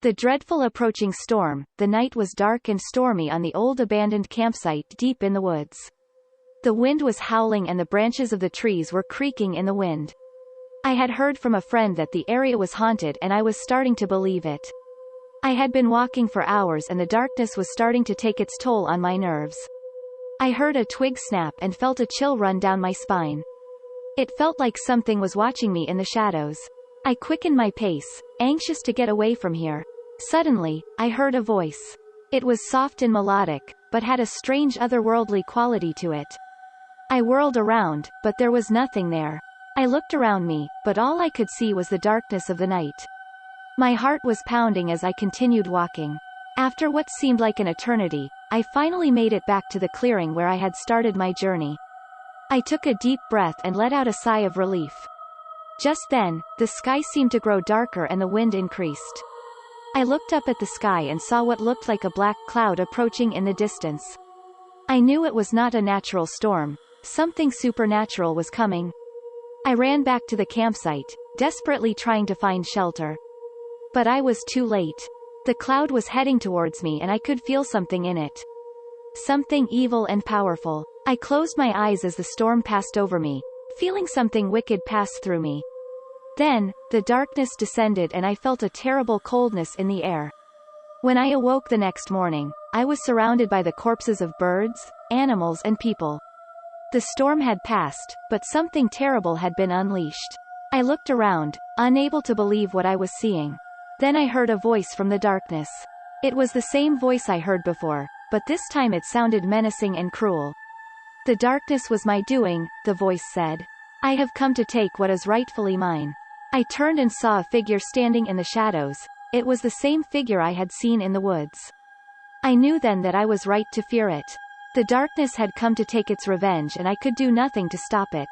The dreadful approaching storm. The night was dark and stormy on the old abandoned campsite deep in the woods. The wind was howling and the branches of the trees were creaking in the wind. I had heard from a friend that the area was haunted and I was starting to believe it. I had been walking for hours and the darkness was starting to take its toll on my nerves. I heard a twig snap and felt a chill run down my spine. It felt like something was watching me in the shadows. I quickened my pace, anxious to get away from here. Suddenly, I heard a voice. It was soft and melodic, but had a strange otherworldly quality to it. I whirled around, but there was nothing there. I looked around me, but all I could see was the darkness of the night. My heart was pounding as I continued walking. After what seemed like an eternity, I finally made it back to the clearing where I had started my journey. I took a deep breath and let out a sigh of relief. Just then, the sky seemed to grow darker and the wind increased. I looked up at the sky and saw what looked like a black cloud approaching in the distance. I knew it was not a natural storm. Something supernatural was coming. I ran back to the campsite, desperately trying to find shelter. But I was too late. The cloud was heading towards me and I could feel something in it. Something evil and powerful. I closed my eyes as the storm passed over me, feeling something wicked pass through me. Then, the darkness descended and I felt a terrible coldness in the air. When I awoke the next morning, I was surrounded by the corpses of birds, animals and people. The storm had passed, but something terrible had been unleashed. I looked around, unable to believe what I was seeing. Then I heard a voice from the darkness. It was the same voice I heard before, but this time it sounded menacing and cruel. The darkness was my doing, the voice said. I have come to take what is rightfully mine. I turned and saw a figure standing in the shadows. It was the same figure I had seen in the woods. I knew then that I was right to fear it. The darkness had come to take its revenge and I could do nothing to stop it.